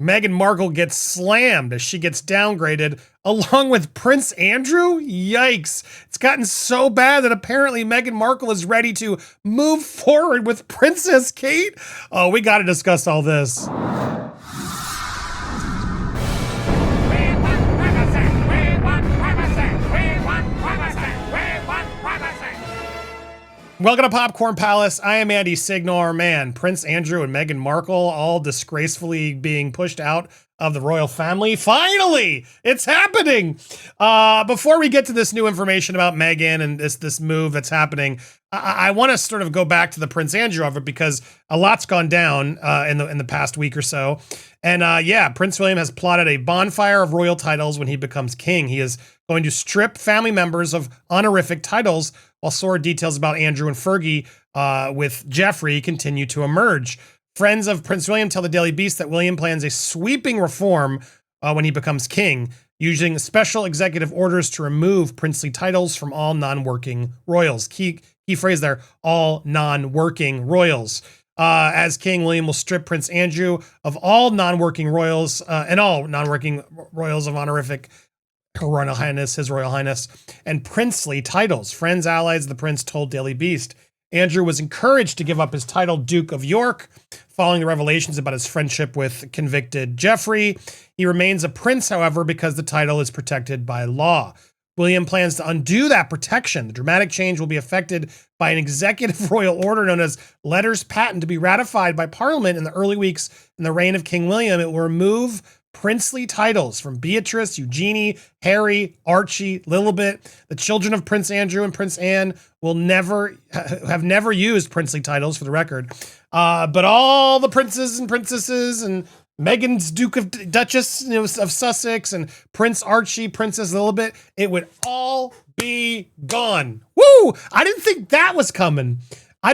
Meghan Markle gets slammed as she gets downgraded, along with Prince Andrew. Yikes. It's gotten so bad that apparently Meghan Markle is ready to move forward with Princess Kate. Oh, we got to discuss all this. Welcome to Popcorn Palace. I am Andy Signor. Man, Prince Andrew and Meghan Markle all disgracefully being pushed out of the royal family. Finally, it's happening. Before we get to this new information about Meghan and this move that's happening, I want to sort of go back to the Prince Andrew of it because a lot's gone down in the past week or so. And yeah, Prince William has plotted a bonfire of royal titles when he becomes king. He is going to strip family members of honorific titles, while sore details about Andrew and Fergie with Jeffrey continue to emerge. Friends of Prince William tell the Daily Beast that William plans a sweeping reform when he becomes king, using special executive orders to remove princely titles from all non-working royals. Key phrase there, all non-working royals. As king, William will strip Prince Andrew of all non-working royals and all non-working royals of honorific Her Royal Highness, His Royal Highness, and princely titles. Friends, allies of the prince told Daily Beast Andrew was encouraged to give up his title Duke of York following the revelations about his friendship with convicted Jeffrey. He remains a prince, however, because the title is protected by law. William plans to undo that protection. The dramatic change will be effected by an executive royal order known as Letters Patent to be ratified by Parliament in the early weeks in the reign of King William. It will remove princely titles from Beatrice, Eugenie, Harry, Archie, Lilibet. The children of Prince Andrew and Prince Anne will have never used princely titles, for the record. But all the princes and princesses and Meghan's Duchess of Sussex and Prince Archie, Princess Lilibet, it would all be gone. Woo! I didn't think that was coming. But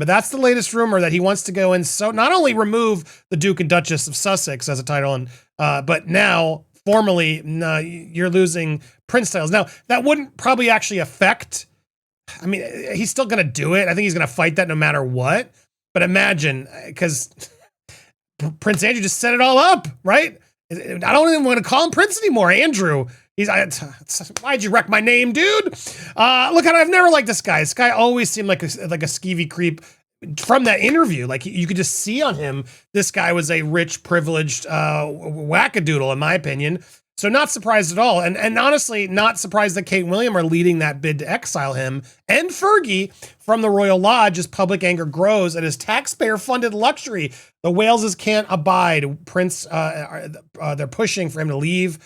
that's the latest rumor, that he wants to go and so not only remove the Duke and Duchess of Sussex as a title, and but now formally you're losing prince titles. Now that wouldn't probably actually affect. I mean, he's still going to do it. I think he's going to fight that no matter what. But imagine, because Prince Andrew just set it all up, right? I don't even want to call him Prince anymore. Andrew. Why'd you wreck my name, dude? Look, I've never liked this guy. This guy always seemed like a skeevy creep from that interview. Like, you could just see on him, this guy was a rich, privileged wackadoodle, in my opinion. So not surprised at all. And honestly, not surprised that Kate and William are leading that bid to exile him and Fergie from the Royal Lodge as public anger grows at his taxpayer-funded luxury. The Waleses can't abide. Prince, they're pushing for him to leave,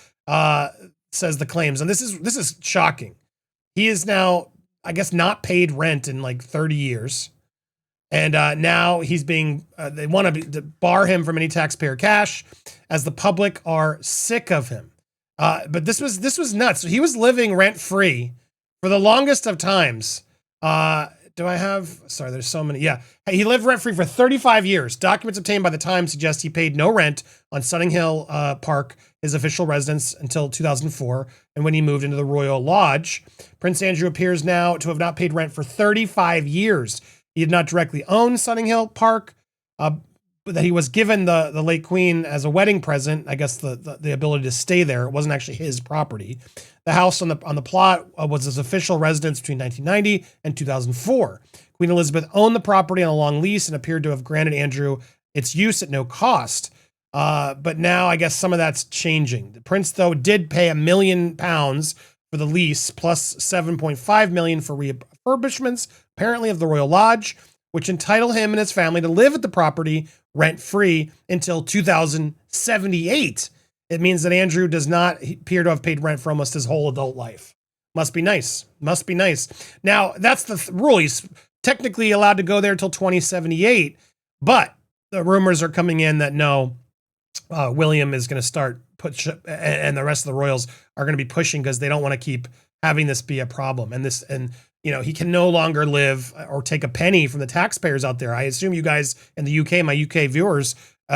says the claims. And this is shocking. He is now, I guess, not paid rent in like 30 years. And now he's being, they want to bar him from any taxpayer cash, as the public are sick of him. But this was nuts. So he was living rent-free for the longest of times. There's so many. Yeah. He lived rent-free for 35 years. Documents obtained by the Times suggest he paid no rent on Sunning Hill Park, his official residence, until 2004, and when he moved into the Royal Lodge. Prince Andrew appears now to have not paid rent for 35 years. He did not directly own Sunning Hill Park, but that he was given the late Queen as a wedding present. I guess the ability to stay there. It wasn't actually his property. The house on the plot was his official residence between 1990 and 2004. Queen Elizabeth owned the property on a long lease and appeared to have granted Andrew its use at no cost. But now I guess some of that's changing. The prince, though, did pay £1 million for the lease, plus $7.5 million for refurbishments, apparently, of the Royal Lodge, which entitle him and his family to live at the property rent-free until 2078. It means that Andrew does not appear to have paid rent for almost his whole adult life. Must be nice. Now, that's the rule. He's technically allowed to go there until 2078, but the rumors are coming in that no, William is going to start and the rest of the royals are going to be pushing because they don't want to keep having this be a problem. And he can no longer live or take a penny from the taxpayers out there. I assume you guys in the UK, my UK viewers,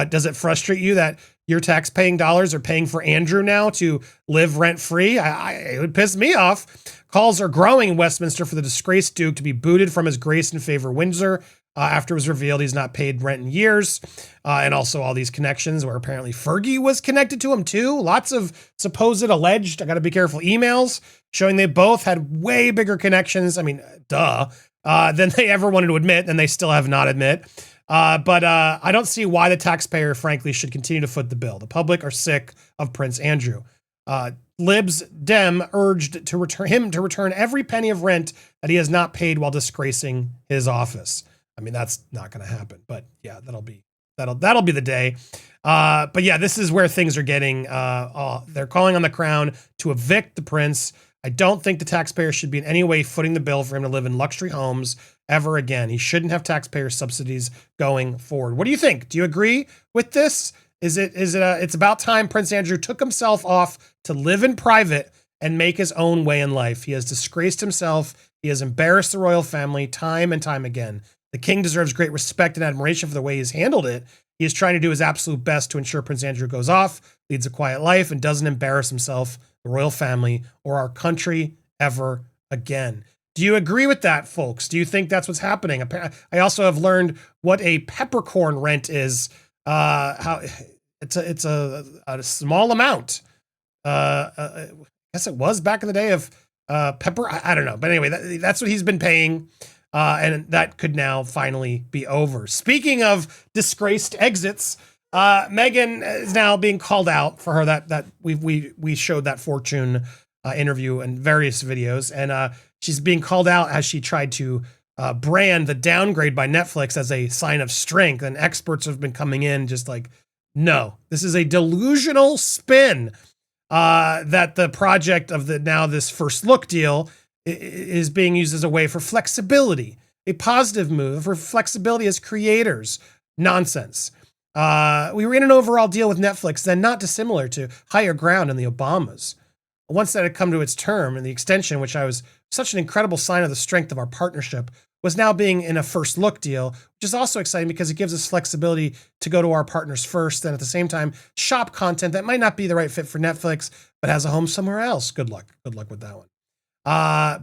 does it frustrate you that your tax-paying dollars are paying for Andrew now to live rent-free? It would piss me off. Calls are growing in Westminster for the disgraced Duke to be booted from his Grace and Favor Windsor. after it was revealed he's not paid rent in years. And also all these connections where apparently Fergie was connected to him too. Lots of supposed alleged, I got to be careful, emails showing they both had way bigger connections. I mean, duh, than they ever wanted to admit, and they still have not admit. But I don't see why the taxpayer, frankly, should continue to foot the bill. The public are sick of Prince Andrew. Libs Dem urged to return every penny of rent that he has not paid while disgracing his office. I mean, that's not going to happen, but yeah, that'll be the day. But yeah, this is where things are getting. They're calling on the crown to evict the prince. I don't think the taxpayer should be in any way footing the bill for him to live in luxury homes ever again. He shouldn't have taxpayer subsidies going forward. What do you think? Do you agree with this? It's about time Prince Andrew took himself off to live in private and make his own way in life. He has disgraced himself. He has embarrassed the royal family time and time again. The king deserves great respect and admiration for the way he's handled it. He is trying to do his absolute best to ensure Prince Andrew goes off, leads a quiet life, and doesn't embarrass himself, the royal family, or our country ever again. Do you agree with that, folks? Do you think that's what's happening? I also have learned what a peppercorn rent is. How it's a small amount. I guess it was back in the day of pepper. I don't know, but anyway, that's what he's been paying, and that could now finally be over. Speaking of disgraced exits, Meghan is now being called out for her that we showed that Fortune interview and various videos, and she's being called out as she tried to brand the downgrade by Netflix as a sign of strength, and experts have been coming in just like, no, this is a delusional spin. That the project of this first look deal is being used as a way for flexibility, a positive move for flexibility as creators. Nonsense. We were in an overall deal with Netflix, then not dissimilar to Higher Ground and the Obamas. Once that had come to its term, and the extension, which I was such an incredible sign of the strength of our partnership, was now being in a first look deal, which is also exciting because it gives us flexibility to go to our partners first, and at the same time, shop content that might not be the right fit for Netflix, but has a home somewhere else. Good luck. Good luck with that one.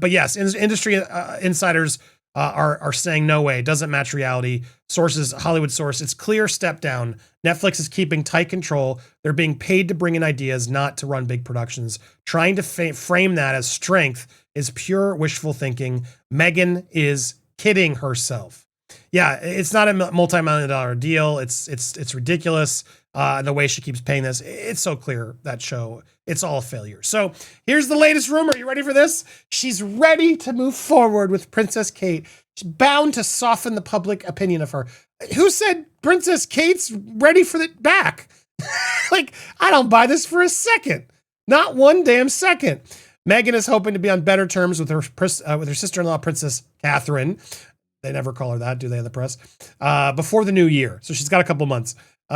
But yes, industry insiders are saying no way, it doesn't match reality. Sources, Hollywood source, it's clear step down. Netflix is keeping tight control. They're being paid to bring in ideas, not to run big productions. Trying to frame that as strength is pure wishful thinking. Meghan is kidding herself. Yeah, it's not a multi-million-dollar deal. It's ridiculous. The way she keeps paying this, it's so clear that show, it's all a failure. So here's the latest rumor. You ready for this? She's ready to move forward with Princess Kate. She's bound to soften the public opinion of her. Who said Princess Kate's ready for the back? Like, I don't buy this for a second. Not one damn second. Meghan is hoping to be on better terms with her sister-in-law, Princess Catherine. They never call her that, do they, in the press? Before the new year. So she's got a couple months.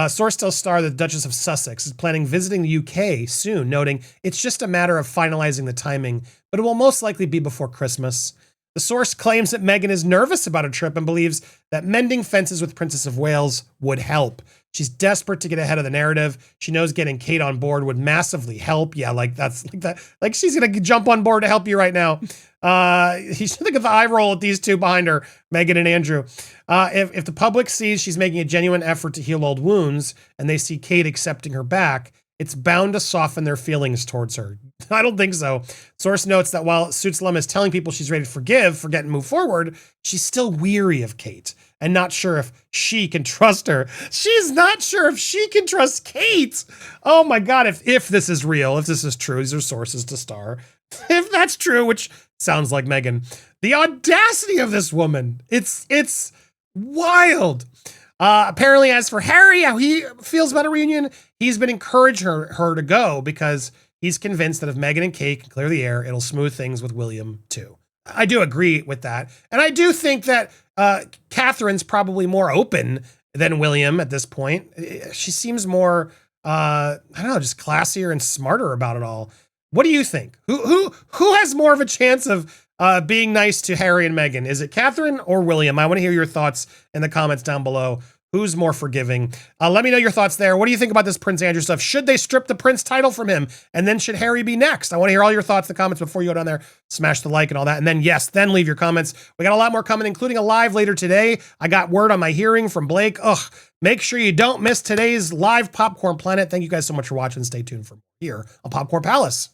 Source tells Star that the Duchess of Sussex is planning visiting the UK soon, noting it's just a matter of finalizing the timing, but it will most likely be before Christmas. The source claims that Meghan is nervous about a trip and believes that mending fences with Princess of Wales would help. She's desperate to get ahead of the narrative. She knows getting Kate on board would massively help. Yeah, like she's gonna jump on board to help you right now. You should think of the eye roll at these two behind her, Meghan and Andrew. If the public sees she's making a genuine effort to heal old wounds and they see Kate accepting her back, it's bound to soften their feelings towards her. I don't think so. Source notes that while Suitslum is telling people she's ready to forgive, forget, and move forward, she's still weary of Kate and not sure if she can trust her. She's not sure if she can trust Kate. Oh my God, if this is real, if this is true, these are sources to Star. If that's true, which sounds like Meghan, the audacity of this woman, it's wild. Apparently, as for Harry, how he feels about a reunion, he's been encouraging her to go because he's convinced that if Meghan and Kate can clear the air, it'll smooth things with William too. I do agree with that. And I do think that Catherine's probably more open than William at this point. She seems more, I don't know, just classier and smarter about it all. What do you think? Who has more of a chance of being nice to Harry and Meghan? Is it Catherine or William? I want to hear your thoughts in the comments down below. Who's more forgiving? Let me know your thoughts there. What do you think about this Prince Andrew stuff? Should they strip the Prince title from him? And then should Harry be next? I want to hear all your thoughts in the comments before you go down there. Smash the like and all that. And then, yes, then leave your comments. We got a lot more coming, including a live later today. I got word on my hearing from Blake. Make sure you don't miss today's live Popcorn Planet. Thank you guys so much for watching. Stay tuned for more here on Popcorn Palace.